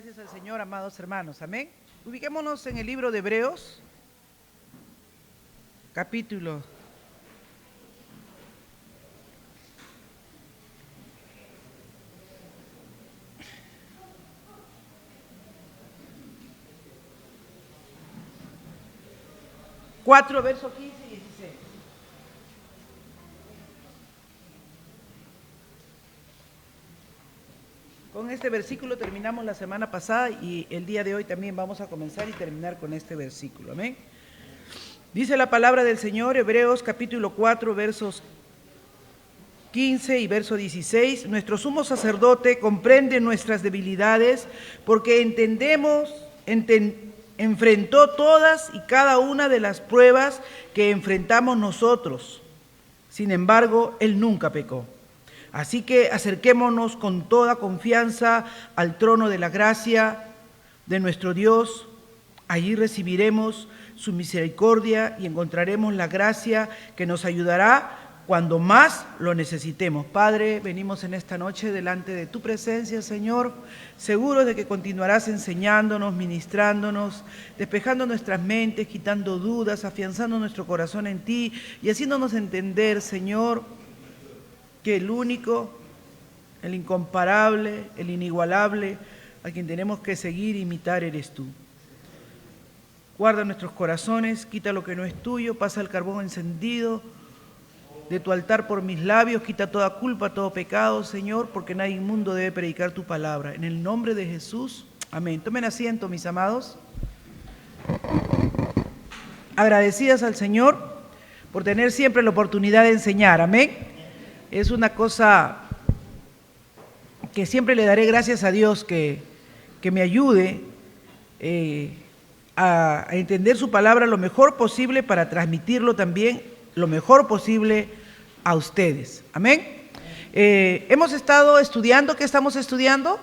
Gracias al Señor, amados hermanos. Amén. Ubiquémonos en el libro de Hebreos, capítulo 4, versos 15 y 16. Con este versículo terminamos la semana pasada y el día de hoy también vamos a comenzar y terminar con este versículo. Amén. Dice la palabra del Señor, Hebreos capítulo 4, versos 15 y verso 16. Nuestro sumo sacerdote comprende nuestras debilidades porque enfrentó todas y cada una de las pruebas que enfrentamos nosotros. Sin embargo, Él nunca pecó. Así que acerquémonos con toda confianza al trono de la gracia de nuestro Dios. Allí recibiremos su misericordia y encontraremos la gracia que nos ayudará cuando más lo necesitemos. Padre, venimos en esta noche delante de tu presencia, Señor, seguros de que continuarás enseñándonos, ministrándonos, despejando nuestras mentes, quitando dudas, afianzando nuestro corazón en ti y haciéndonos entender, Señor, que el único, el incomparable, el inigualable, a quien tenemos que seguir e imitar eres tú. Guarda nuestros corazones, quita lo que no es tuyo, pasa el carbón encendido de tu altar por mis labios, quita toda culpa, todo pecado, Señor, porque nadie inmundo debe predicar tu palabra. En el nombre de Jesús, amén. Tomen asiento, mis amados. Agradecidas al Señor por tener siempre la oportunidad de enseñar, amén. Es una cosa que siempre le daré gracias a Dios que me ayude a entender su palabra lo mejor posible para transmitirlo también lo mejor posible a ustedes. Amén. Hemos estado estudiando, ¿qué estamos estudiando?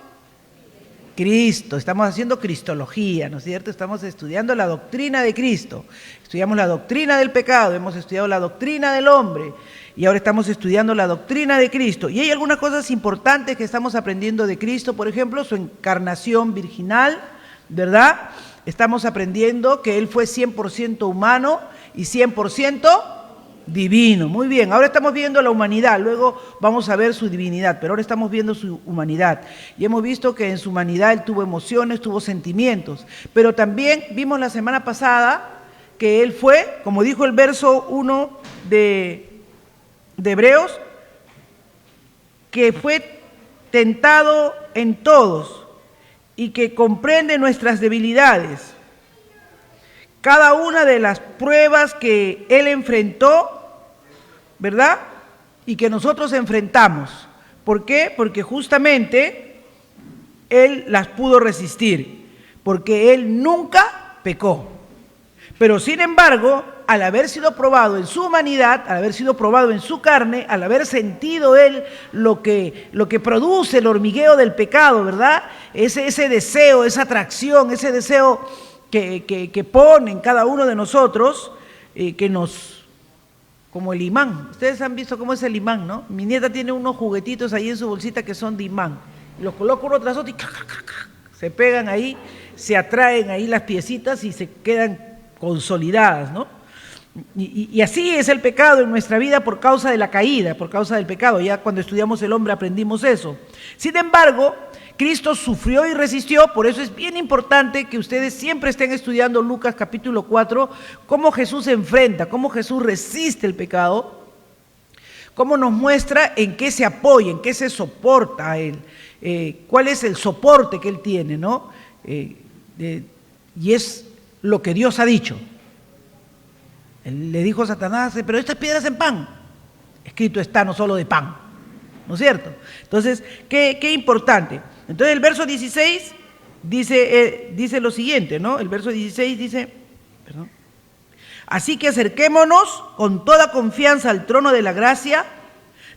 Cristo, estamos haciendo cristología, ¿no es cierto? Estamos estudiando la doctrina de Cristo. Estudiamos la doctrina del pecado, hemos estudiado la doctrina del hombre y ahora estamos estudiando la doctrina de Cristo. Y hay algunas cosas importantes que estamos aprendiendo de Cristo, por ejemplo, su encarnación virginal, ¿verdad? Estamos aprendiendo que Él fue 100% humano y 100% divino. Muy bien, ahora estamos viendo la humanidad, luego vamos a ver su divinidad, pero ahora estamos viendo su humanidad. Y hemos visto que en su humanidad Él tuvo emociones, tuvo sentimientos, pero también vimos la semana pasada que Él fue, como dijo el verso 1 de Hebreos, que fue tentado en todos y que comprende nuestras debilidades. Cada una de las pruebas que Él enfrentó, ¿verdad? Y que nosotros enfrentamos. ¿Por qué? Porque justamente Él las pudo resistir, porque Él nunca pecó. Pero sin embargo, al haber sido probado en su humanidad, al haber sido probado en su carne, al haber sentido Él lo que produce el hormigueo del pecado, ¿verdad? Ese deseo, esa atracción, ese deseo que pone en cada uno de nosotros, que nos, como el imán. Ustedes han visto cómo es el imán, ¿no? Mi nieta tiene unos juguetitos ahí en su bolsita que son de imán. Los coloca uno tras otro y se pegan ahí, se atraen ahí las piecitas y se quedan consolidadas, ¿no? Y así es el pecado en nuestra vida por causa de la caída, por causa del pecado. Ya cuando estudiamos el hombre aprendimos eso. Sin embargo, Cristo sufrió y resistió, por eso es bien importante que ustedes siempre estén estudiando Lucas capítulo 4, cómo Jesús se enfrenta, cómo Jesús resiste el pecado, cómo nos muestra en qué se apoya, en qué se soporta a Él, cuál es el soporte que Él tiene, ¿no? Y es lo que Dios ha dicho. Él le dijo a Satanás, pero estas piedras en pan, escrito está, no solo de pan, ¿no es cierto? Entonces, qué importante. Entonces el verso 16 dice lo siguiente, ¿no? El verso 16 dice, así que acerquémonos con toda confianza al trono de la gracia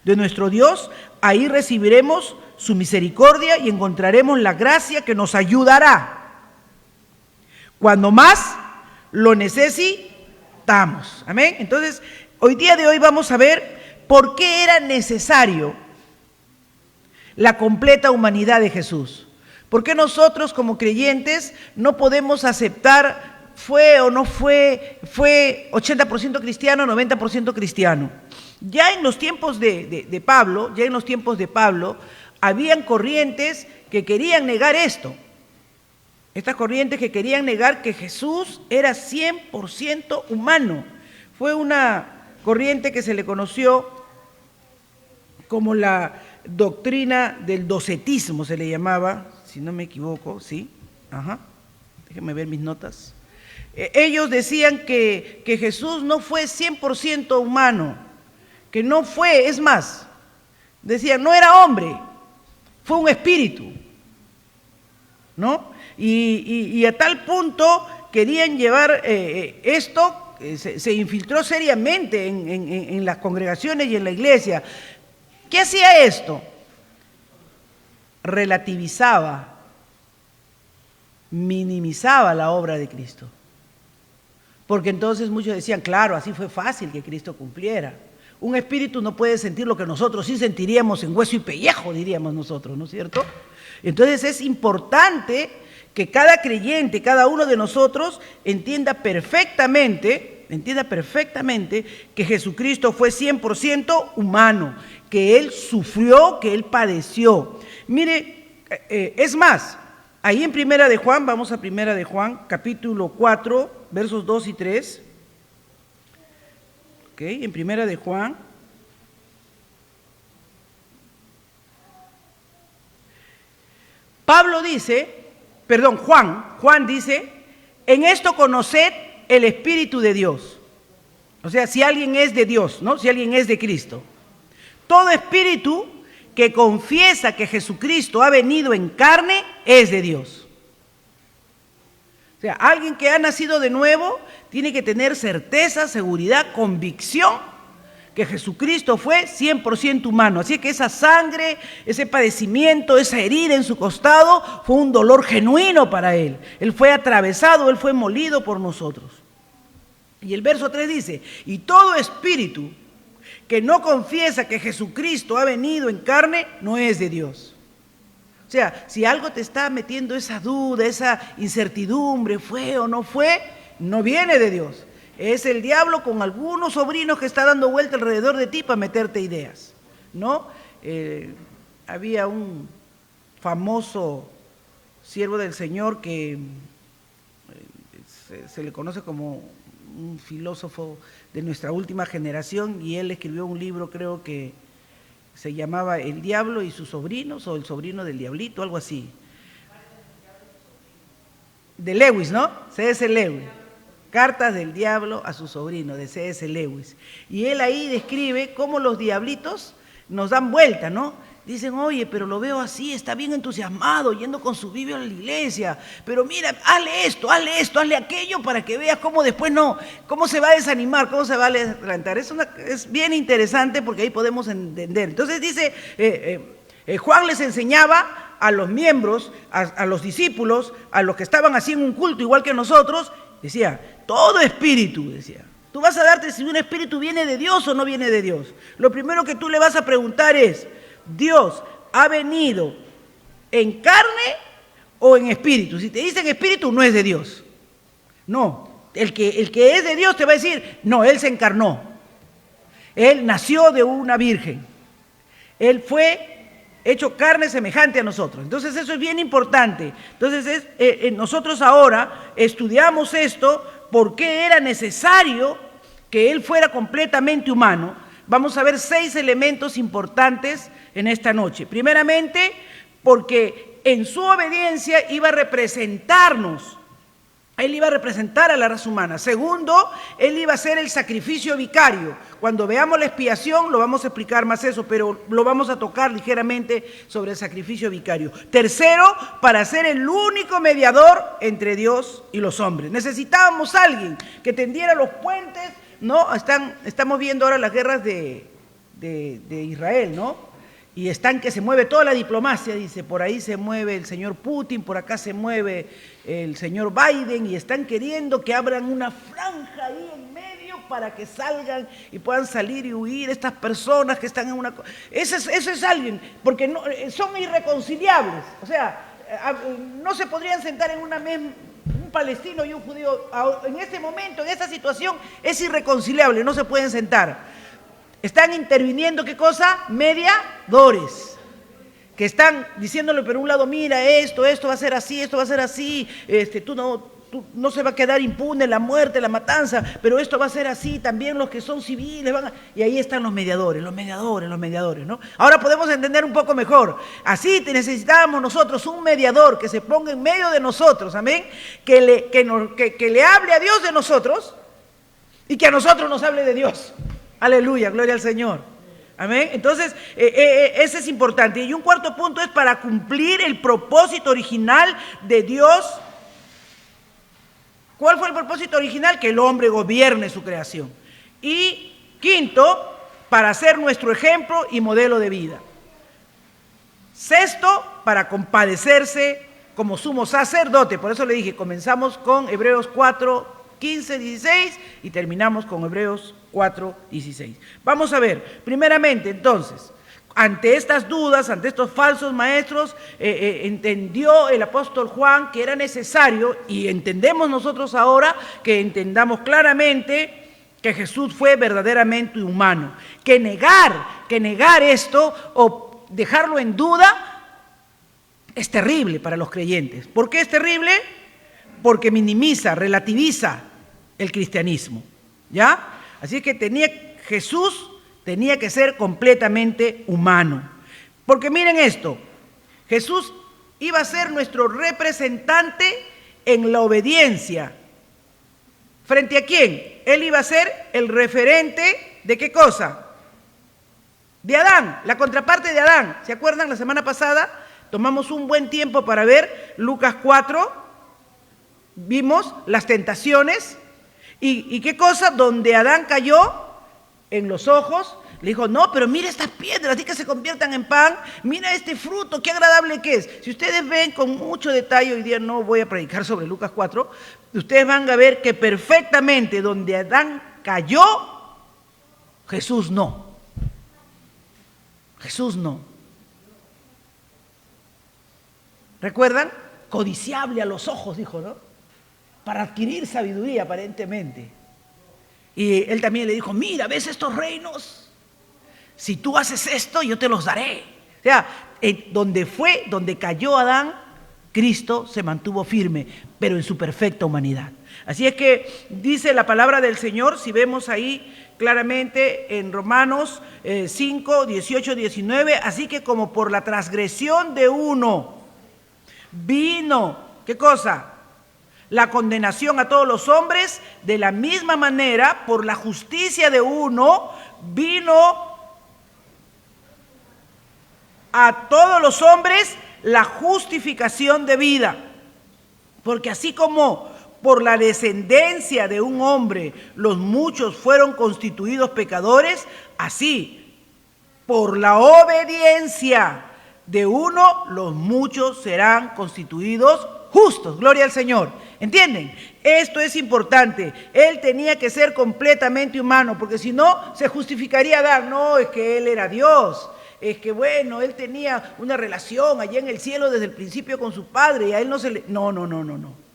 de nuestro Dios, ahí recibiremos su misericordia y encontraremos la gracia que nos ayudará cuando más lo necesitamos. Amén. Entonces, día de hoy vamos a ver por qué era necesario la completa humanidad de Jesús. ¿Por qué nosotros como creyentes no podemos aceptar fue o no fue 80% cristiano, 90% cristiano? Ya en los tiempos de Pablo, habían corrientes que querían negar esto. Estas corrientes que querían negar que Jesús era 100% humano. Fue una corriente que se le conoció como la doctrina del docetismo, se le llamaba, si no me equivoco, ¿sí? Déjenme ver mis notas. Ellos decían que Jesús no fue 100% humano, que no fue, es más, decían, no era hombre, fue un espíritu, ¿no? Y a tal punto querían llevar esto, se infiltró seriamente en las congregaciones y en la iglesia. ¿Qué hacía esto? Relativizaba, minimizaba la obra de Cristo. Porque entonces muchos decían, claro, así fue fácil que Cristo cumpliera. Un espíritu no puede sentir lo que nosotros sí sentiríamos en hueso y pellejo, diríamos nosotros, ¿no es cierto? Entonces es importante que cada creyente, cada uno de nosotros entienda perfectamente que Jesucristo fue 100% humano, que Él sufrió, que Él padeció. Mire, es más, ahí en Primera de Juan, vamos a Primera de Juan, capítulo 4, versos 2 y 3. Ok, en Primera de Juan. Juan dice, en esto conoced el Espíritu de Dios. O sea, si alguien es de Dios, ¿no? Si alguien es de Cristo. Todo espíritu que confiesa que Jesucristo ha venido en carne es de Dios. O sea, alguien que ha nacido de nuevo tiene que tener certeza, seguridad, convicción que Jesucristo fue 100% humano. Así que esa sangre, ese padecimiento, esa herida en su costado fue un dolor genuino para Él. Él fue atravesado, Él fue molido por nosotros. Y el verso 3 dice, y todo espíritu que no confiesa que Jesucristo ha venido en carne, no es de Dios. O sea, si algo te está metiendo esa duda, esa incertidumbre, fue o no fue, no viene de Dios. Es el diablo con algunos sobrinos que está dando vuelta alrededor de ti para meterte ideas, ¿no? Había un famoso siervo del Señor que se le conoce como un filósofo de nuestra última generación, y él escribió un libro, creo que se llamaba El Diablo y sus sobrinos, o El sobrino del diablito, algo así. De Lewis, ¿no? C.S. Lewis. Cartas del diablo a su sobrino, de C.S. Lewis. Y él ahí describe cómo los diablitos nos dan vuelta, ¿no? Dicen, oye, pero lo veo así, está bien entusiasmado, yendo con su Biblia a la iglesia, pero mira, hazle esto, hazle aquello, para que veas cómo después no, cómo se va a desanimar, cómo se va a levantar. Es bien interesante porque ahí podemos entender. Entonces dice, Juan les enseñaba a los miembros, a los discípulos, a los que estaban así en un culto igual que nosotros, decía, todo espíritu, decía. Tú vas a darte si un espíritu viene de Dios o no viene de Dios. Lo primero que tú le vas a preguntar es, ¿Dios ha venido en carne o en espíritu? Si te dicen espíritu, no es de Dios. No, el que es de Dios te va a decir, no, Él se encarnó. Él nació de una virgen. Él fue hecho carne semejante a nosotros. Entonces eso es bien importante. Entonces nosotros ahora estudiamos esto, por qué era necesario que Él fuera completamente humano. Vamos a ver 6 elementos importantes en esta noche. Primeramente, porque en su obediencia iba a representarnos. Él iba a representar a la raza humana. Segundo, Él iba a ser el sacrificio vicario. Cuando veamos la expiación lo vamos a explicar más eso, pero lo vamos a tocar ligeramente sobre el sacrificio vicario. Tercero, para ser el único mediador entre Dios y los hombres. Necesitábamos a alguien que tendiera los puentes, ¿no? Estamos viendo ahora las guerras de Israel, ¿no? Y están que se mueve toda la diplomacia, dice, por ahí se mueve el señor Putin, por acá se mueve el señor Biden, y están queriendo que abran una franja ahí en medio para que salgan y puedan salir y huir estas personas que están en una... Eso es alguien, porque no, son irreconciliables. O sea, no se podrían sentar en una mesa un palestino y un judío. En este momento, en esta situación, es irreconciliable, no se pueden sentar. Están interviniendo, ¿qué cosa? Mediadores, que están diciéndole por un lado, mira, esto va a ser así, esto va a ser así, tú no se va a quedar impune la muerte, la matanza, pero esto va a ser así, también los que son civiles van a... Y ahí están los mediadores, ¿no? Ahora podemos entender un poco mejor. Así necesitábamos nosotros un mediador que se ponga en medio de nosotros, amén, que le hable a Dios de nosotros y que a nosotros nos hable de Dios. Aleluya, gloria al Señor. Amén. Entonces, ese es importante. Y un cuarto punto es para cumplir el propósito original de Dios. ¿Cuál fue el propósito original? Que el hombre gobierne su creación. Y quinto, para ser nuestro ejemplo y modelo de vida. Sexto, para compadecerse como sumo sacerdote. Por eso le dije, comenzamos con Hebreos 4, 15, 16 y terminamos con Hebreos 4, 16. Vamos a ver, primeramente, entonces, ante estas dudas, ante estos falsos maestros, entendió el apóstol Juan que era necesario, y entendemos nosotros ahora, que entendamos claramente que Jesús fue verdaderamente humano. Que negar esto o dejarlo en duda es terrible para los creyentes. ¿Por qué es terrible? Porque minimiza, relativiza el cristianismo, ¿ya? Así que Jesús tenía que ser completamente humano. Porque miren esto, Jesús iba a ser nuestro representante en la obediencia. ¿Frente a quién? Él iba a ser el referente ¿de qué cosa? De Adán, la contraparte de Adán. ¿Se acuerdan? La semana pasada tomamos un buen tiempo para ver Lucas 4, vimos las tentaciones y qué cosa, donde Adán cayó en los ojos, le dijo, no, pero mira estas piedras, di que se conviertan en pan, mira este fruto, qué agradable que es. Si ustedes ven con mucho detalle, hoy día no voy a predicar sobre Lucas 4, ustedes van a ver que perfectamente donde Adán cayó, Jesús no. Jesús no. ¿Recuerdan? Codiciable a los ojos, dijo, ¿no? Para adquirir sabiduría, aparentemente. Y él también le dijo, mira, ¿ves estos reinos? Si tú haces esto, yo te los daré. O sea, donde cayó Adán, Cristo se mantuvo firme, pero en su perfecta humanidad. Así es que dice la palabra del Señor, si vemos ahí claramente en Romanos 5, 18, 19, así que como por la transgresión de uno vino, ¿qué cosa? La condenación a todos los hombres, de la misma manera, por la justicia de uno, vino a todos los hombres la justificación de vida. Porque así como por la descendencia de un hombre los muchos fueron constituidos pecadores, así por la obediencia de uno los muchos serán constituidos justos. Gloria al Señor. ¿Entienden? Esto es importante. Él tenía que ser completamente humano, porque si no, se justificaría Adán. No, es que él era Dios. Es que bueno, él tenía una relación allá en el cielo desde el principio con su padre y a él no se le... No.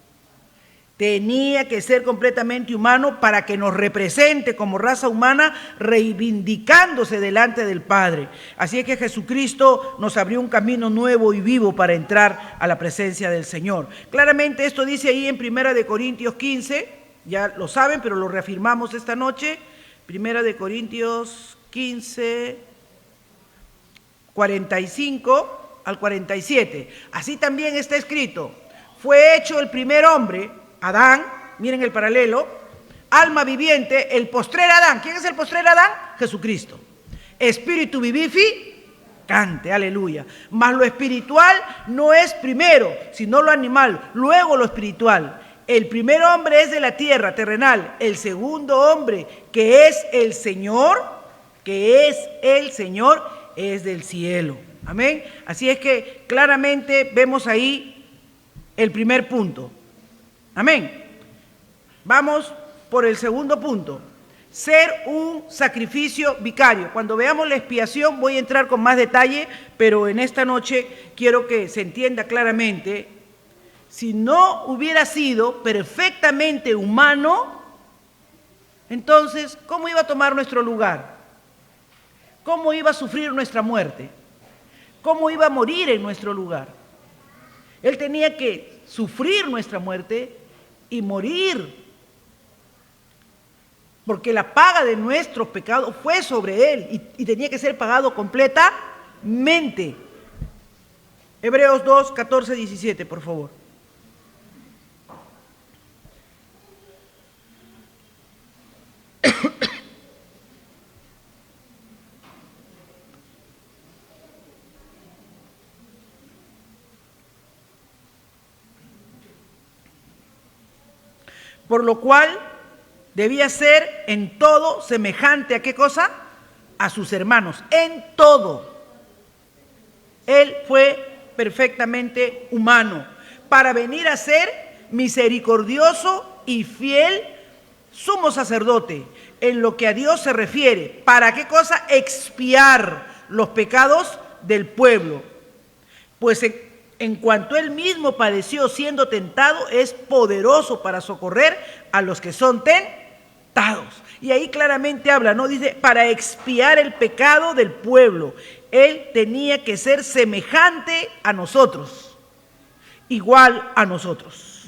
Tenía que ser completamente humano para que nos represente como raza humana, reivindicándose delante del Padre. Así es que Jesucristo nos abrió un camino nuevo y vivo para entrar a la presencia del Señor. Claramente esto dice ahí en 1 Corintios 15, ya lo saben, pero lo reafirmamos esta noche. 1 Corintios 15, 45 al 47. Así también está escrito, fue hecho el primer hombre, Adán, miren el paralelo, alma viviente, el postrer Adán. ¿Quién es el postrer Adán? Jesucristo. Espíritu vivificante, aleluya. Mas lo espiritual no es primero, sino lo animal, luego lo espiritual. El primer hombre es de la tierra, terrenal. El segundo hombre, que es el Señor, es del cielo. Amén. Así es que claramente vemos ahí el primer punto. Amén. Vamos por el segundo punto. ser un sacrificio vicario. Cuando veamos la expiación voy a entrar con más detalle, pero en esta noche quiero que se entienda claramente, si no hubiera sido perfectamente humano, entonces, ¿cómo iba a tomar nuestro lugar? ¿Cómo iba a sufrir nuestra muerte? ¿Cómo iba a morir en nuestro lugar? Él tenía que sufrir nuestra muerte y morir, porque la paga de nuestros pecados fue sobre Él y tenía que ser pagado completamente. Hebreos 2, 14, 17, por favor. Por lo cual debía ser en todo semejante ¿a qué cosa? A sus hermanos, en todo. Él fue perfectamente humano para venir a ser misericordioso y fiel sumo sacerdote en lo que a Dios se refiere. ¿Para qué cosa? Expiar los pecados del pueblo. Pues en cuanto él mismo padeció siendo tentado, es poderoso para socorrer a los que son tentados. Y ahí claramente habla, ¿no? Dice, para expiar el pecado del pueblo. Él tenía que ser semejante a nosotros, igual a nosotros.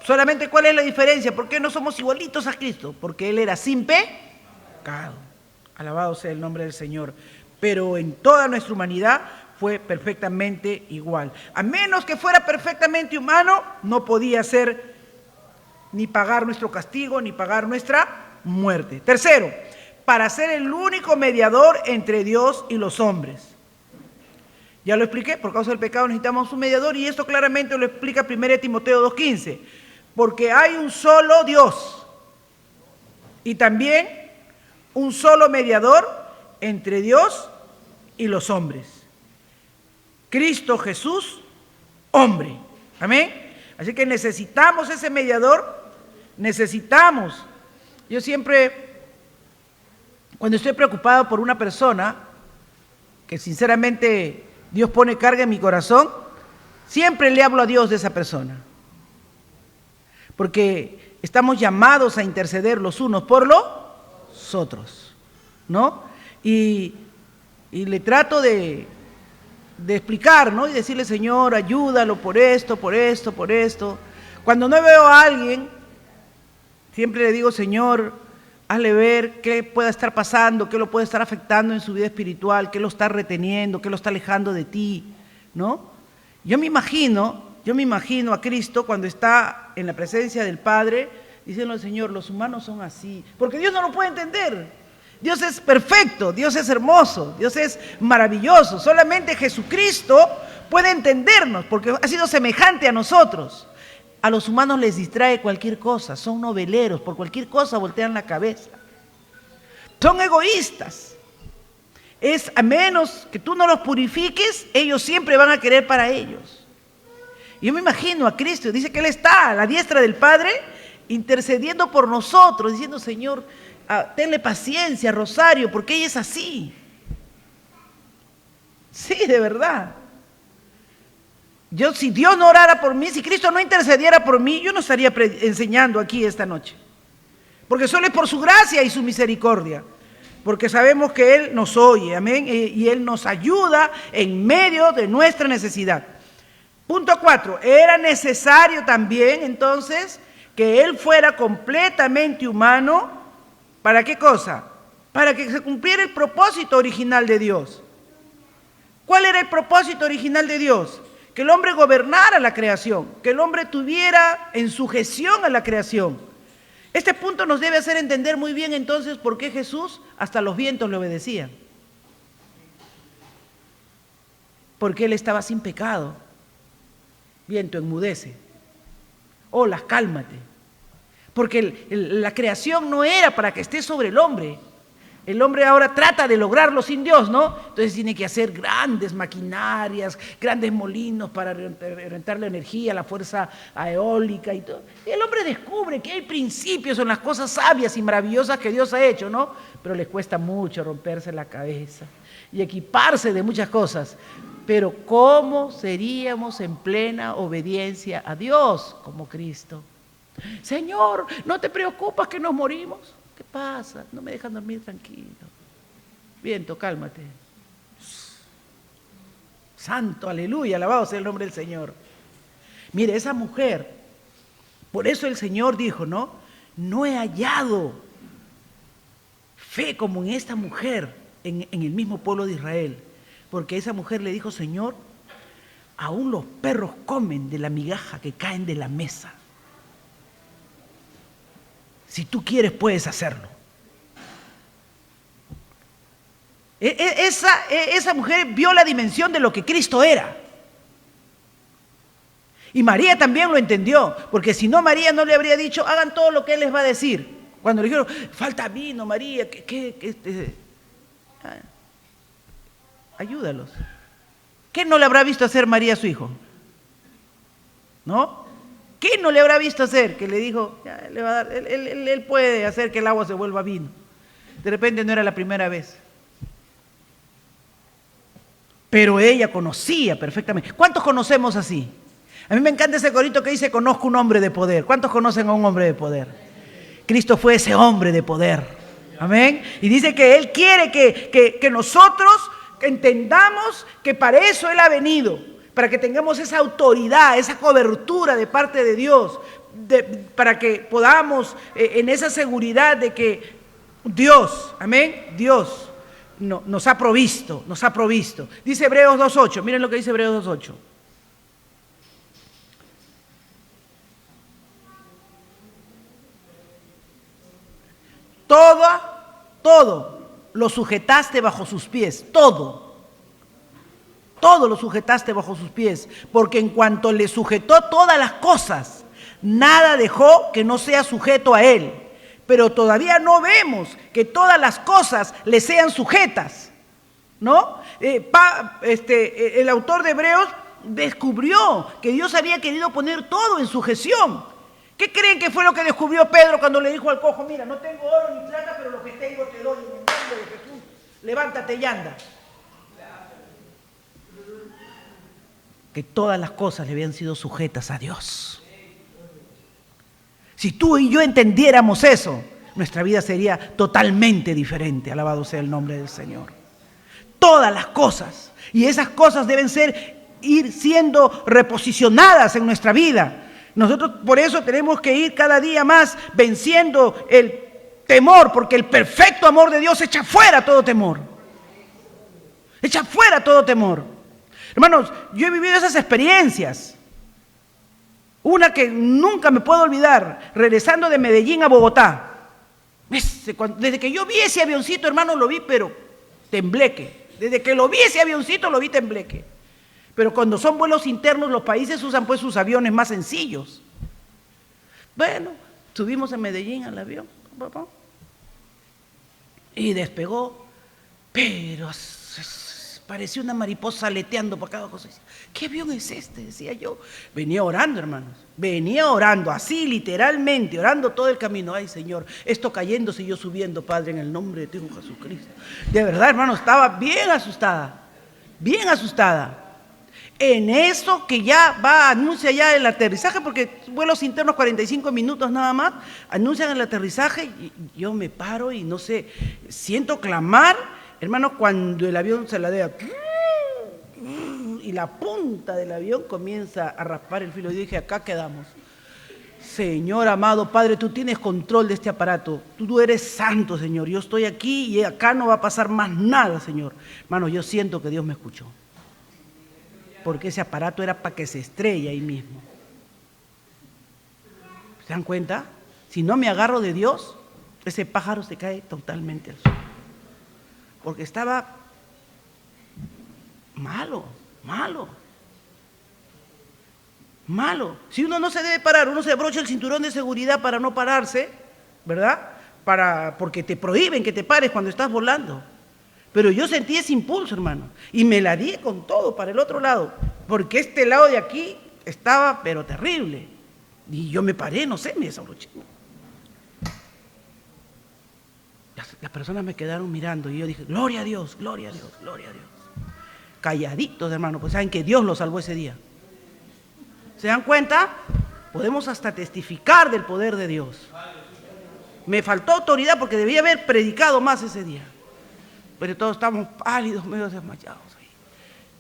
Solamente, ¿cuál es la diferencia? ¿Por qué no somos igualitos a Cristo? Porque Él era sin pecado. Alabado sea el nombre del Señor. Pero en toda nuestra humanidad fue perfectamente igual. A menos que fuera perfectamente humano, no podía ser ni pagar nuestro castigo, ni pagar nuestra muerte. Tercero, para ser el único mediador entre Dios y los hombres. Ya lo expliqué, por causa del pecado necesitamos un mediador, y esto claramente lo explica 1 Timoteo 2:15. Porque hay un solo Dios y también un solo mediador entre Dios y los hombres. Cristo Jesús, hombre. Amén. Así que necesitamos ese mediador, necesitamos. Yo siempre, cuando estoy preocupado por una persona, que sinceramente Dios pone carga en mi corazón, siempre le hablo a Dios de esa persona. Porque estamos llamados a interceder los unos por los otros, ¿no? Y le trato de explicar, ¿no? Y decirle, Señor, ayúdalo por esto, por esto, por esto. Cuando no veo a alguien, siempre le digo, Señor, hazle ver qué pueda estar pasando, qué lo puede estar afectando en su vida espiritual, qué lo está reteniendo, qué lo está alejando de ti, ¿no? Yo me imagino a Cristo cuando está en la presencia del Padre, diciendo, Señor, los humanos son así, porque Dios no lo puede entender. Dios es perfecto, Dios es hermoso, Dios es maravilloso. Solamente Jesucristo puede entendernos, porque ha sido semejante a nosotros. A los humanos les distrae cualquier cosa, son noveleros, por cualquier cosa voltean la cabeza. Son egoístas. Es a menos que tú no los purifiques, ellos siempre van a querer para ellos. Yo me imagino a Cristo, dice que Él está a la diestra del Padre, intercediendo por nosotros, diciendo, Señor, tenle paciencia, Rosario, porque ella es así. Sí, de verdad. Si Dios no orara por mí, si Cristo no intercediera por mí, yo no estaría enseñando aquí esta noche. Porque solo es por su gracia y su misericordia. Porque sabemos que Él nos oye, amén, y Él nos ayuda en medio de nuestra necesidad. Punto 4, era necesario también entonces que Él fuera completamente humano. ¿Para qué cosa? Para que se cumpliera el propósito original de Dios. ¿Cuál era el propósito original de Dios? Que el hombre gobernara la creación, que el hombre tuviera en sujeción a la creación. Este punto nos debe hacer entender muy bien entonces por qué Jesús hasta los vientos le obedecían. Porque Él estaba sin pecado. Viento, enmudece. Olas, cálmate. Porque la creación no era para que esté sobre el hombre. El hombre ahora trata de lograrlo sin Dios, ¿no? Entonces tiene que hacer grandes maquinarias, grandes molinos para orientar la energía, la fuerza eólica y todo. Y el hombre descubre que hay principios en las cosas sabias y maravillosas que Dios ha hecho, ¿no? Pero les cuesta mucho romperse la cabeza y equiparse de muchas cosas. Pero ¿cómo seríamos en plena obediencia a Dios como Cristo? Señor, ¿no te preocupas que nos morimos? ¿Qué pasa? No me dejan dormir tranquilo. Viento, cálmate. Santo, aleluya, alabado sea el nombre del Señor. Mire, esa mujer, por eso el Señor dijo, ¿no? No he hallado fe como en esta mujer, en el mismo pueblo de Israel. Porque esa mujer le dijo, Señor, aún los perros comen de la migaja que caen de la mesa. Si tú quieres, puedes hacerlo. Esa mujer vio la dimensión de lo que Cristo era. Y María también lo entendió, porque si no, María no le habría dicho, hagan todo lo que Él les va a decir. Cuando le dijeron, falta vino, María, ayúdalos. ¿Qué no le habrá visto hacer María a su hijo? ¿No? ¿Qué no le habrá visto hacer? Que le dijo, ya, le va a dar, él puede hacer que el agua se vuelva vino. De repente no era la primera vez. Pero ella conocía perfectamente. ¿Cuántos conocemos así? A mí me encanta ese corito que dice, conozco un hombre de poder. ¿Cuántos conocen a un hombre de poder? Cristo fue ese hombre de poder. Amén. Y dice que Él quiere que nosotros entendamos que para eso Él ha venido. Para que tengamos esa autoridad, esa cobertura de parte de Dios, para que podamos en esa seguridad de que Dios, amén, Dios nos ha provisto, nos ha provisto. Dice Hebreos 2.8, miren lo que dice Hebreos 2.8. Todo lo sujetaste bajo sus pies, todo lo sujetaste bajo sus pies, porque en cuanto le sujetó todas las cosas, nada dejó que no sea sujeto a Él. Pero todavía no vemos que todas las cosas le sean sujetas, ¿no? El autor de Hebreos descubrió que Dios había querido poner todo en sujeción. ¿Qué creen que fue lo que descubrió Pedro cuando le dijo al cojo, mira, no tengo oro ni plata, pero lo que tengo te doy en el nombre de Jesús, levántate y anda? Que todas las cosas le habían sido sujetas a Dios. Si tú y yo entendiéramos eso, nuestra vida sería totalmente diferente. Alabado sea el nombre del Señor. Todas las cosas. Y esas cosas deben ir siendo reposicionadas en nuestra vida. Nosotros por eso tenemos que ir cada día más venciendo el temor, porque el perfecto amor de Dios echa fuera todo temor. Echa fuera todo temor. Hermanos, yo he vivido esas experiencias. Una que nunca me puedo olvidar, regresando de Medellín a Bogotá. Desde que yo vi ese avioncito, hermano, lo vi, pero tembleque. Desde que lo vi ese avioncito, lo vi tembleque. Pero cuando son vuelos internos, los países usan pues sus aviones más sencillos. Bueno, subimos en Medellín al avión, y despegó, pero parecía una mariposa aleteando por cada cosa. ¿Qué avión es este? Decía yo. Venía orando, hermanos. Venía orando, así literalmente, orando todo el camino. Ay, Señor, esto cayéndose y yo subiendo, Padre, en el nombre de tu Hijo Jesucristo. De verdad, hermanos, estaba bien asustada. Bien asustada. En eso que ya anuncia ya el aterrizaje, porque vuelos internos 45 minutos nada más, anuncian el aterrizaje, y yo me paro y no sé, siento clamar, hermano, cuando el avión se ladea, y la punta del avión comienza a raspar el filo. Yo dije, acá quedamos. Señor amado Padre, tú tienes control de este aparato, tú eres santo, Señor, yo estoy aquí y acá no va a pasar más nada, Señor. Hermano, yo siento que Dios me escuchó. Porque ese aparato era para que se estrelle ahí mismo. ¿Se dan cuenta? Si no me agarro de Dios, ese pájaro se cae totalmente al suelo. Porque estaba malo. Si uno no se debe parar, uno se abrocha el cinturón de seguridad para no pararse, ¿verdad? porque te prohíben que te pares cuando estás volando. Pero yo sentí ese impulso, hermano, y me la di con todo para el otro lado, porque este lado de aquí estaba, pero terrible. Y yo me paré, no sé, me desabroché. Las personas me quedaron mirando y yo dije, gloria a Dios, gloria a Dios, gloria a Dios. Calladitos, hermano, pues saben que Dios los salvó ese día. ¿Se dan cuenta? Podemos hasta testificar del poder de Dios. Me faltó autoridad porque debía haber predicado más ese día. Pero todos estamos pálidos, medio desmayados ahí.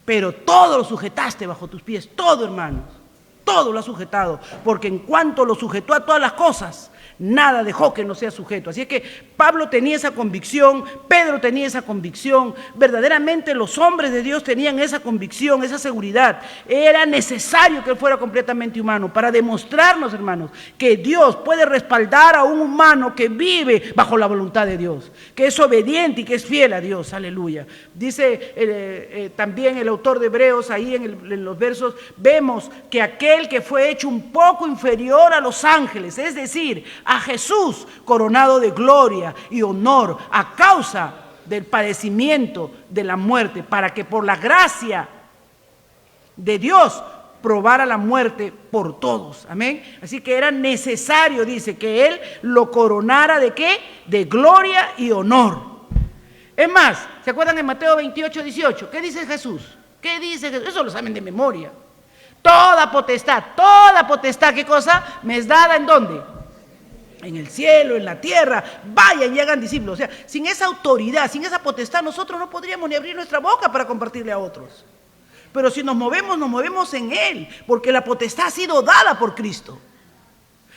Pero todo lo sujetaste bajo tus pies, todo, hermanos. Todo lo ha sujetado, porque en cuanto lo sujetó a todas las cosas, nada dejó que no sea sujeto. Así es que Pablo tenía esa convicción, Pedro tenía esa convicción, verdaderamente los hombres de Dios tenían esa convicción, esa seguridad. Era necesario que él fuera completamente humano para demostrarnos, hermanos, que Dios puede respaldar a un humano que vive bajo la voluntad de Dios, que es obediente y que es fiel a Dios. Aleluya. Dice también el autor de Hebreos, ahí en los versos, vemos que aquel que fue hecho un poco inferior a los ángeles, es decir, a Jesús coronado de gloria y honor a causa del padecimiento de la muerte, para que por la gracia de Dios probara la muerte por todos. Amén. Así que era necesario, dice, que Él lo coronara ¿de qué? De gloria y honor. Es más, ¿se acuerdan en Mateo 28, 18? ¿Qué dice Jesús? ¿Qué dice Jesús? Eso lo saben de memoria. Toda potestad, ¿qué cosa? Me es dada ¿en dónde? En el cielo, en la tierra. Vayan y hagan discípulos. O sea, sin esa autoridad, sin esa potestad, nosotros no podríamos ni abrir nuestra boca para compartirle a otros. Pero si nos movemos en Él, porque la potestad ha sido dada por Cristo.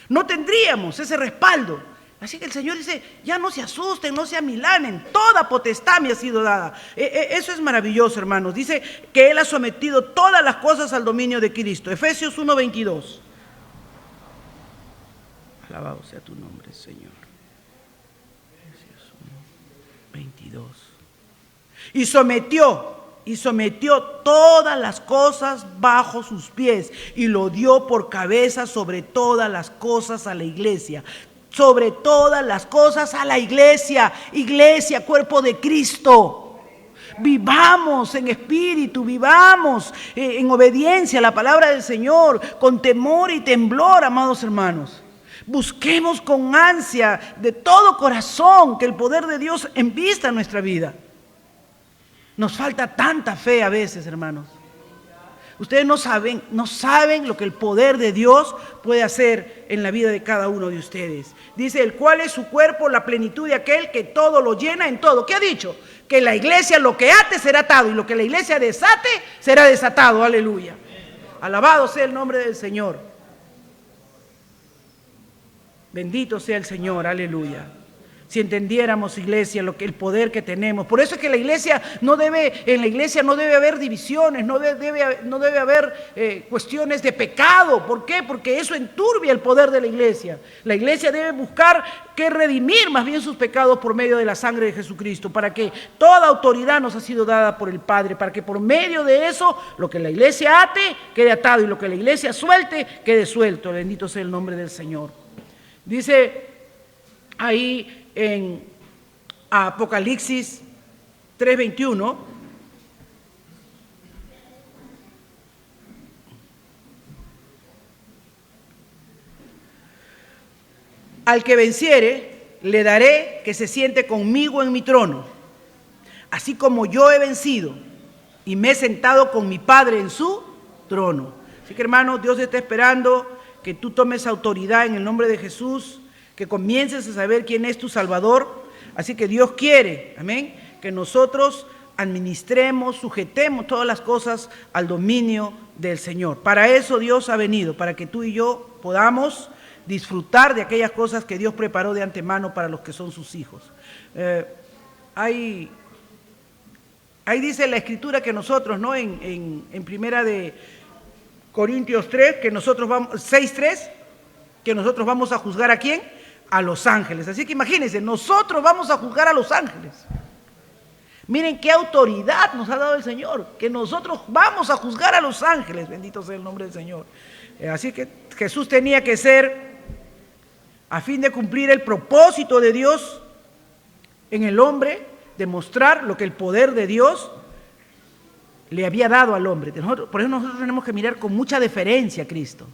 No tendríamos ese respaldo. Así que el Señor dice, ya no se asusten, no se amilanen, toda potestad me ha sido dada. Eso es maravilloso, hermanos. Dice que Él ha sometido todas las cosas al dominio de Cristo. Efesios 1:22. Alabado sea tu nombre, Señor. Efesios 1:22. Y sometió todas las cosas bajo sus pies y lo dio por cabeza sobre todas las cosas a la iglesia. Sobre todas las cosas a la iglesia, cuerpo de Cristo. Vivamos en espíritu, vivamos en obediencia a la palabra del Señor, con temor y temblor, amados hermanos. Busquemos con ansia de todo corazón que el poder de Dios envista en nuestra vida. Nos falta tanta fe a veces, hermanos. Ustedes no saben lo que el poder de Dios puede hacer en la vida de cada uno de ustedes. Dice, el cual es su cuerpo, la plenitud de aquel que todo lo llena en todo. ¿Qué ha dicho? Que la iglesia lo que ate será atado y lo que la iglesia desate será desatado. Aleluya. Alabado sea el nombre del Señor. Bendito sea el Señor. Aleluya. Si entendiéramos, iglesia, el poder que tenemos. Por eso es que en la iglesia no debe haber divisiones, no debe haber cuestiones de pecado. ¿Por qué? Porque eso enturbia el poder de la iglesia. La iglesia debe buscar que redimir más bien sus pecados por medio de la sangre de Jesucristo, para que toda autoridad nos ha sido dada por el Padre, para que por medio de eso lo que la iglesia ate quede atado y lo que la iglesia suelte quede suelto. Bendito sea el nombre del Señor. Dice ahí en Apocalipsis 3:21, al que venciere, le daré que se siente conmigo en mi trono, así como yo he vencido y me he sentado con mi Padre en su trono. Así que, hermano, Dios está esperando que tú tomes autoridad en el nombre de Jesús, que comiences a saber quién es tu Salvador. Así que Dios quiere, amén, que nosotros administremos, sujetemos todas las cosas al dominio del Señor. Para eso Dios ha venido, para que tú y yo podamos disfrutar de aquellas cosas que Dios preparó de antemano para los que son sus hijos. Ahí dice la Escritura que nosotros, ¿no? En primera de Corintios 3, que nosotros vamos, 6:3, que nosotros vamos a juzgar ¿a quién? A los ángeles. Así que imagínense, nosotros vamos a juzgar a los ángeles. Miren qué autoridad nos ha dado el Señor, que nosotros vamos a juzgar a los ángeles. Bendito sea el nombre del Señor. Así que Jesús tenía que ser a fin de cumplir el propósito de Dios en el hombre, demostrar lo que el poder de Dios le había dado al hombre. Por eso nosotros tenemos que mirar con mucha deferencia a Cristo.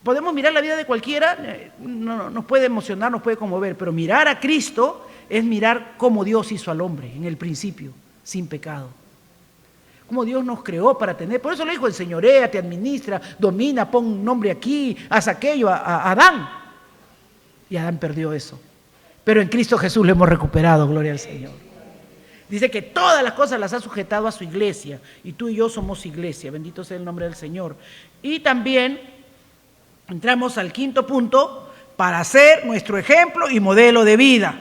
Podemos mirar la vida de cualquiera, nos puede emocionar, nos puede conmover, pero mirar a Cristo es mirar cómo Dios hizo al hombre en el principio, sin pecado. Cómo Dios nos creó para tener, por eso le dijo, enseñorea, te administra, domina, pon un nombre aquí, haz aquello a Adán. Y Adán perdió eso. Pero en Cristo Jesús lo hemos recuperado, gloria al Señor. Dice que todas las cosas las ha sujetado a su iglesia, y tú y yo somos iglesia, bendito sea el nombre del Señor. Y también entramos al quinto punto, para ser nuestro ejemplo y modelo de vida.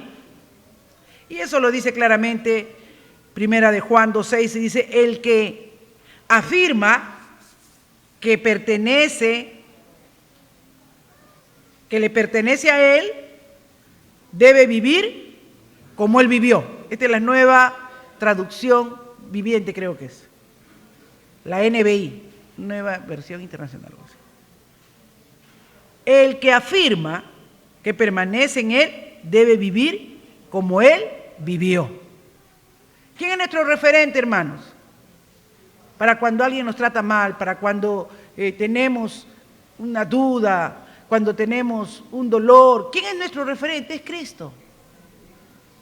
Y eso lo dice claramente Primera de Juan 2:6, dice, el que afirma que le pertenece a él, debe vivir como él vivió. Esta es la nueva traducción viviente, creo que es. La NBI, nueva versión internacional. El que afirma que permanece en él, debe vivir como él vivió. ¿Quién es nuestro referente, hermanos? Para cuando alguien nos trata mal, para cuando tenemos una duda, cuando tenemos un dolor. ¿Quién es nuestro referente? Es Cristo.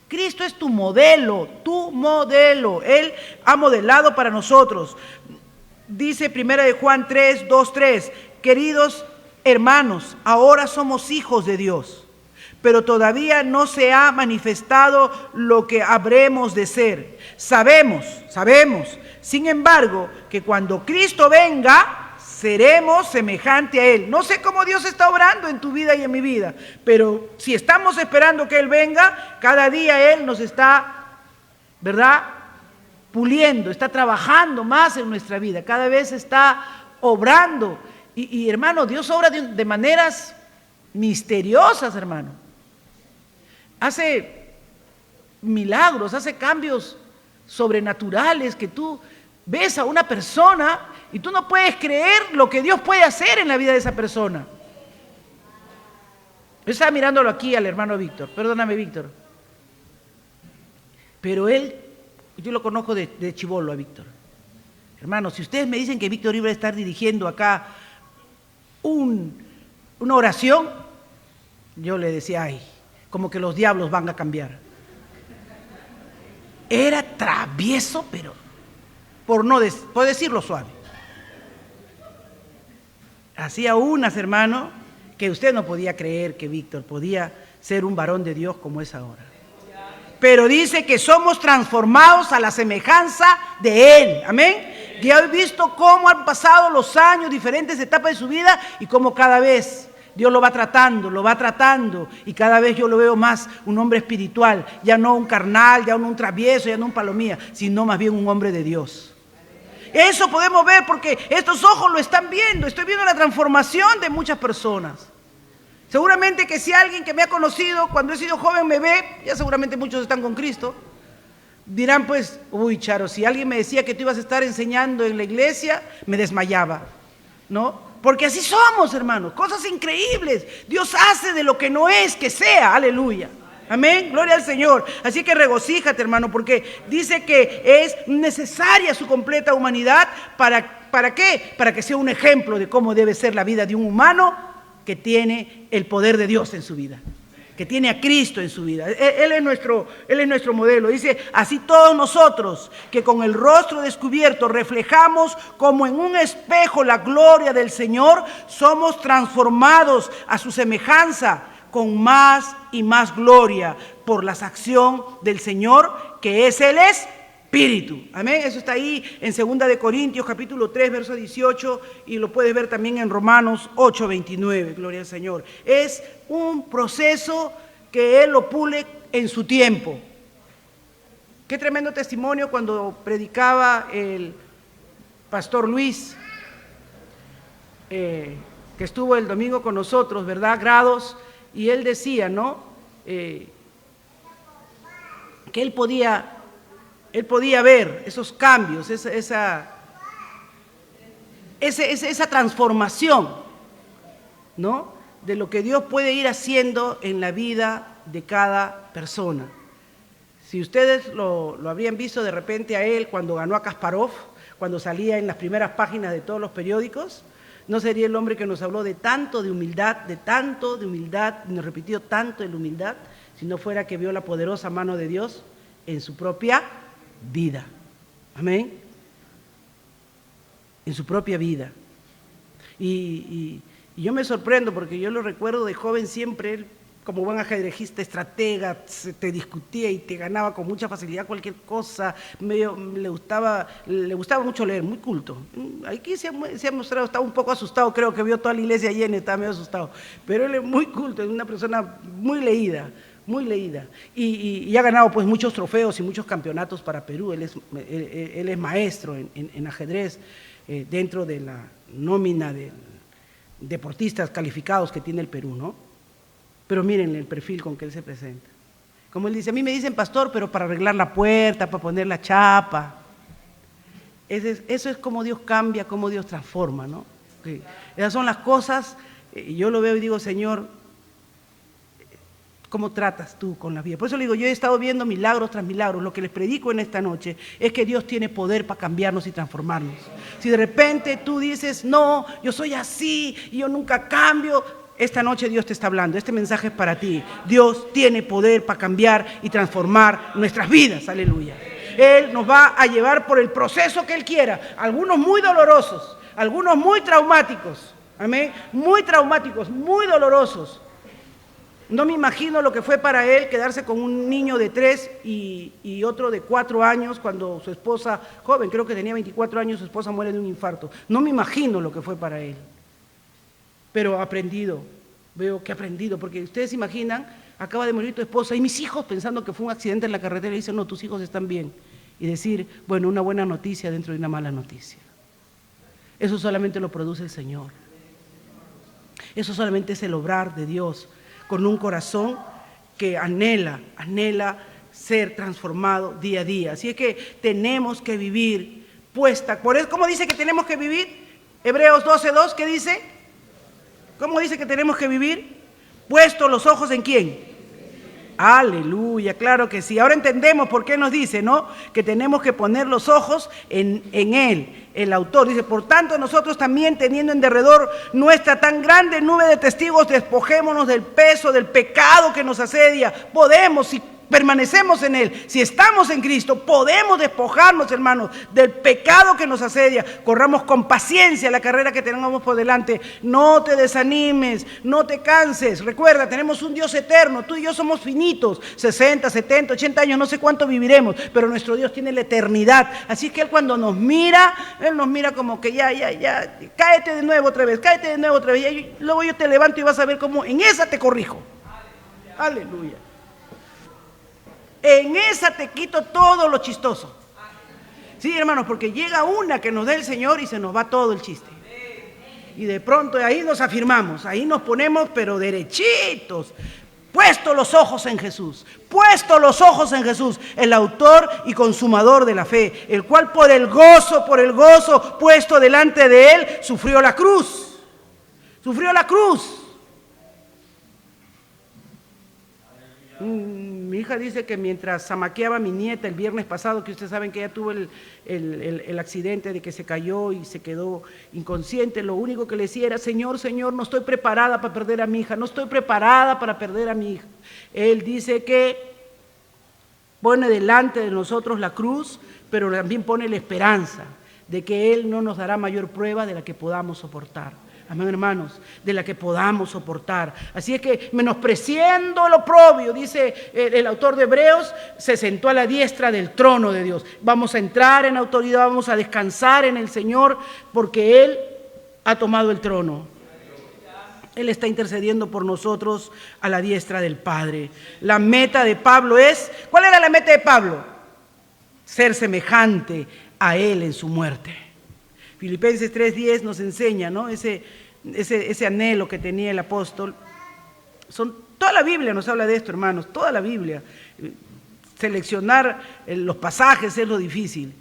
Cristo es tu modelo, tu modelo. Él ha modelado para nosotros. Dice 1 de Juan 3, 2, 3, queridos hermanos, ahora somos hijos de Dios, pero todavía no se ha manifestado lo que habremos de ser. Sabemos, sin embargo, que cuando Cristo venga, seremos semejante a Él. No sé cómo Dios está obrando en tu vida y en mi vida, pero si estamos esperando que Él venga, cada día Él nos está, ¿verdad?, puliendo, está trabajando más en nuestra vida, cada vez está obrando. Y hermano, Dios obra de maneras misteriosas, hermano. Hace milagros, hace cambios sobrenaturales que tú ves a una persona y tú no puedes creer lo que Dios puede hacer en la vida de esa persona. Yo estaba mirándolo aquí al hermano Víctor, perdóname Víctor, pero él, yo lo conozco de chibolo a Víctor. Hermano, si ustedes me dicen que Víctor iba a estar dirigiendo acá una oración, yo le decía, ay, como que los diablos van a cambiar. Era travieso, pero por decirlo suave. Hacía unas, hermano, que usted no podía creer que Víctor podía ser un varón de Dios como es ahora. Pero dice que somos transformados a la semejanza de Él. Amén. Ya he visto cómo han pasado los años, diferentes etapas de su vida, y cómo cada vez Dios lo va tratando, y cada vez yo lo veo más un hombre espiritual, ya no un carnal, ya no un travieso, ya no un palomía, sino más bien un hombre de Dios. Eso podemos ver porque estos ojos lo están viendo. Estoy viendo la transformación de muchas personas. Seguramente que si alguien que me ha conocido cuando he sido joven me ve, ya seguramente muchos están con Cristo, dirán pues, uy Charo, si alguien me decía que tú ibas a estar enseñando en la iglesia, me desmayaba, ¿no? Porque así somos, hermanos, cosas increíbles. Dios hace de lo que no es que sea, aleluya. Amén, gloria al Señor. Así que regocíjate, hermano, porque dice que es necesaria su completa humanidad. ¿Para qué? Para que sea un ejemplo de cómo debe ser la vida de un humano que tiene el poder de Dios en su vida, que tiene a Cristo en su vida. Él es nuestro modelo. Dice, así todos nosotros, que con el rostro descubierto reflejamos como en un espejo la gloria del Señor, somos transformados a su semejanza con más y más gloria por la acción del Señor, que es el Espíritu. Amén. Eso está ahí en 2 de Corintios, capítulo 3, verso 18, y lo puedes ver también en Romanos 8, 29. Gloria al Señor. Es un proceso que Él lo pule en su tiempo. Qué tremendo testimonio cuando predicaba el pastor Luis, que estuvo el domingo con nosotros, ¿verdad? Grados. Y él decía, ¿no? Que él podía ver esos cambios, esa transformación, ¿no? de lo que Dios puede ir haciendo en la vida de cada persona. Si ustedes lo habrían visto de repente a él cuando ganó a Kasparov, cuando salía en las primeras páginas de todos los periódicos, no sería el hombre que nos habló de tanto de humildad, nos repitió tanto de la humildad, si no fuera que vio la poderosa mano de Dios en su propia vida. Amén. En su propia vida. Y yo me sorprendo porque yo lo recuerdo de joven siempre, él como buen ajedrecista, estratega, te discutía y te ganaba con mucha facilidad cualquier cosa, le gustaba mucho leer, muy culto. Aquí se ha mostrado, estaba un poco asustado, creo que vio toda la iglesia llena, estaba medio asustado, pero él es muy culto, es una persona muy leída, y ha ganado pues muchos trofeos y muchos campeonatos para Perú. Él es maestro en ajedrez dentro de la nómina de deportistas calificados que tiene el Perú, ¿no? Pero miren el perfil con que él se presenta. Como él dice, a mí me dicen pastor, pero para arreglar la puerta, para poner la chapa. Eso es como Dios cambia, como Dios transforma, ¿no? Esas son las cosas, yo lo veo y digo, Señor, ¿cómo tratas tú con la vida? Por eso le digo, yo he estado viendo milagros tras milagros. Lo que les predico en esta noche es que Dios tiene poder para cambiarnos y transformarnos. Si de repente tú dices, no, yo soy así y yo nunca cambio, esta noche Dios te está hablando, este mensaje es para ti. Dios tiene poder para cambiar y transformar nuestras vidas, aleluya. Él nos va a llevar por el proceso que Él quiera, algunos muy dolorosos, algunos muy traumáticos, amén, muy traumáticos, muy dolorosos. No me imagino lo que fue para él quedarse con un niño de 3 y otro de 4 años cuando su esposa, joven, creo que tenía 24 años, su esposa muere de un infarto. No me imagino lo que fue para él. Pero ha aprendido, veo que ha aprendido, porque ustedes imaginan, acaba de morir tu esposa y mis hijos, pensando que fue un accidente en la carretera, y dicen, no, tus hijos están bien. Y decir, bueno, una buena noticia dentro de una mala noticia. Eso solamente lo produce el Señor. Eso solamente es el obrar de Dios con un corazón que anhela ser transformado día a día. Así es que tenemos que vivir puesta. Por eso, ¿cómo dice que tenemos que vivir? Hebreos 12:2, ¿qué dice? ¿Cómo dice que tenemos que vivir? Puesto los ojos ¿en quién? Aleluya, claro que sí. Ahora entendemos por qué nos dice, ¿no? Que tenemos que poner los ojos en Él, el autor. Dice, por tanto nosotros también, teniendo en derredor nuestra tan grande nube de testigos, despojémonos del peso, del pecado que nos asedia. Podemos, si permanecemos en Él, si estamos en Cristo, podemos despojarnos, hermanos, del pecado que nos asedia. Corramos con paciencia la carrera que tenemos por delante. No te desanimes, no te canses. Recuerda, tenemos un Dios eterno. Tú y yo somos finitos, 60, 70, 80 años, no sé cuánto viviremos, pero nuestro Dios tiene la eternidad. Así que Él cuando nos mira, Él nos mira como que ya, cáete de nuevo otra vez, Y luego yo te levanto y vas a ver cómo en esa te corrijo. Aleluya. En esa te quito todo lo chistoso. Sí, hermanos, porque llega una que nos da el Señor y se nos va todo el chiste. Y de pronto ahí nos afirmamos, ahí nos ponemos pero derechitos. Puesto los ojos en Jesús, el autor y consumador de la fe, el cual por el gozo puesto delante de Él, sufrió la cruz. Mi hija dice que mientras zamaqueaba a mi nieta el viernes pasado, que ustedes saben que ella tuvo el accidente de que se cayó y se quedó inconsciente, lo único que le decía era, Señor, no estoy preparada para perder a mi hija, Él dice que pone delante de nosotros la cruz, pero también pone la esperanza de que Él no nos dará mayor prueba de la que podamos soportar. Amén, hermanos, de la que podamos soportar. Así es que, menospreciando lo oprobio, dice el autor de Hebreos, se sentó a la diestra del trono de Dios. Vamos a entrar en autoridad, vamos a descansar en el Señor, porque Él ha tomado el trono. Él está intercediendo por nosotros a la diestra del Padre. La meta de Pablo es, ¿cuál era la meta de Pablo? Ser semejante a Él en su muerte. Filipenses 3:10 nos enseña, ¿no? Ese anhelo que tenía el apóstol. Toda la Biblia nos habla de esto, hermanos, toda la Biblia. Seleccionar los pasajes es lo difícil.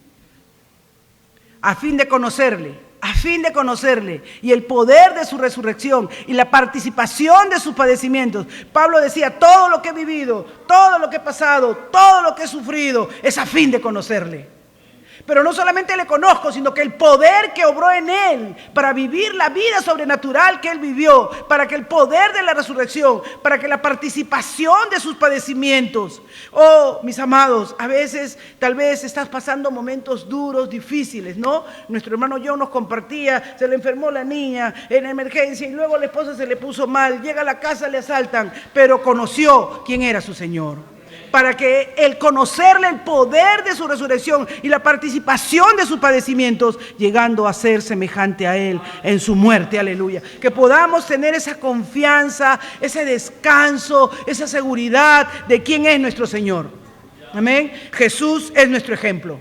A fin de conocerle a fin de conocerle y el poder de su resurrección y la participación de sus padecimientos. Pablo decía, todo lo que he vivido, todo lo que he pasado, todo lo que he sufrido, es a fin de conocerle. Pero no solamente le conozco, sino que el poder que obró en él para vivir la vida sobrenatural que él vivió, para que el poder de la resurrección, para que la participación de sus padecimientos. Oh, mis amados, a veces tal vez estás pasando momentos duros, difíciles, ¿no? Nuestro hermano John nos compartía, se le enfermó la niña en emergencia y luego la esposa se le puso mal, llega a la casa, le asaltan, pero conoció quién era su Señor. Para que el conocerle el poder de su resurrección y la participación de sus padecimientos, llegando a ser semejante a Él en su muerte, aleluya. Que podamos tener esa confianza, ese descanso, esa seguridad de quién es nuestro Señor. Amén. Jesús es nuestro ejemplo.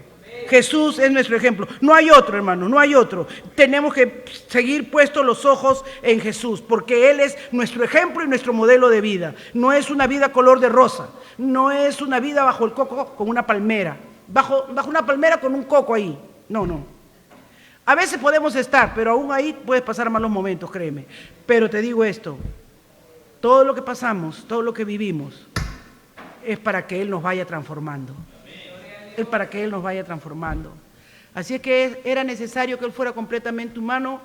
Jesús es nuestro ejemplo. No hay otro, hermano, no hay otro. Tenemos que seguir puestos los ojos en Jesús, porque Él es nuestro ejemplo y nuestro modelo de vida. No es una vida color de rosa, no es una vida bajo el coco con una palmera, bajo una palmera con un coco ahí. No, no. A veces podemos estar, pero aún ahí puedes pasar malos momentos, créeme. Pero te digo esto, todo lo que pasamos, todo lo que vivimos, es para que Él nos vaya transformando. Es para que Él nos vaya transformando. Así es que era necesario que Él fuera completamente humano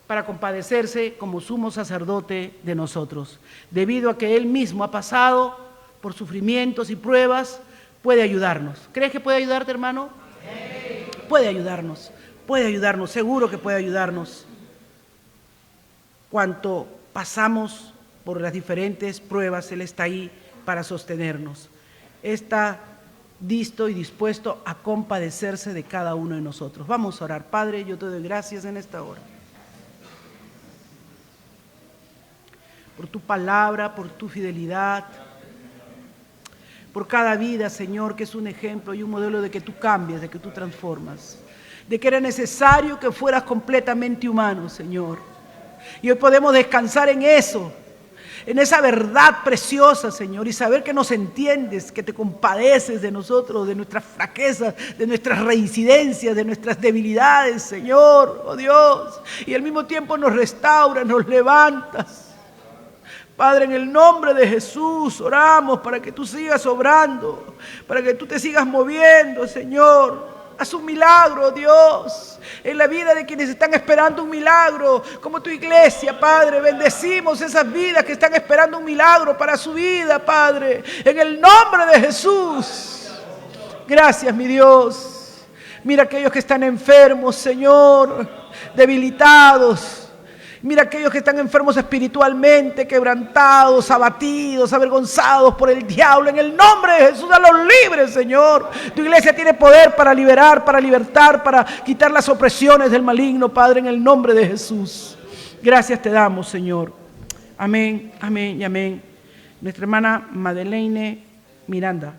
para compadecerse como sumo sacerdote de nosotros. Debido a que Él mismo ha pasado por sufrimientos y pruebas, puede ayudarnos. ¿Crees que puede ayudarte, hermano? Sí. Puede ayudarnos, seguro que puede ayudarnos. Cuanto pasamos por las diferentes pruebas, Él está ahí para sostenernos. Está listo y dispuesto a compadecerse de cada uno de nosotros. Vamos a orar. Padre, yo te doy gracias en esta hora por tu palabra, por tu fidelidad, por cada vida, Señor, que es un ejemplo y un modelo de que tú cambias, de que tú transformas, de que era necesario que fueras completamente humano, Señor. Y hoy podemos descansar en eso, en esa verdad preciosa, Señor, y saber que nos entiendes, que te compadeces de nosotros, de nuestras fraquezas, de nuestras reincidencias, de nuestras debilidades, Señor, oh Dios, y al mismo tiempo nos restauras, nos levantas. Padre, en el nombre de Jesús oramos para que tú sigas obrando, para que tú te sigas moviendo, Señor. Haz un milagro, Dios, en la vida de quienes están esperando un milagro, como tu iglesia, Padre. Bendecimos esas vidas que están esperando un milagro para su vida, Padre, en el nombre de Jesús. Gracias, mi Dios. Mira aquellos que están enfermos, Señor, debilitados. Mira aquellos que están enfermos espiritualmente, quebrantados, abatidos, avergonzados por el diablo. En el nombre de Jesús, hazlos libres, Señor. Tu iglesia tiene poder para liberar, para libertar, para quitar las opresiones del maligno, Padre, en el nombre de Jesús. Gracias te damos, Señor. Amén, amén y amén. Nuestra hermana Madeleine Miranda.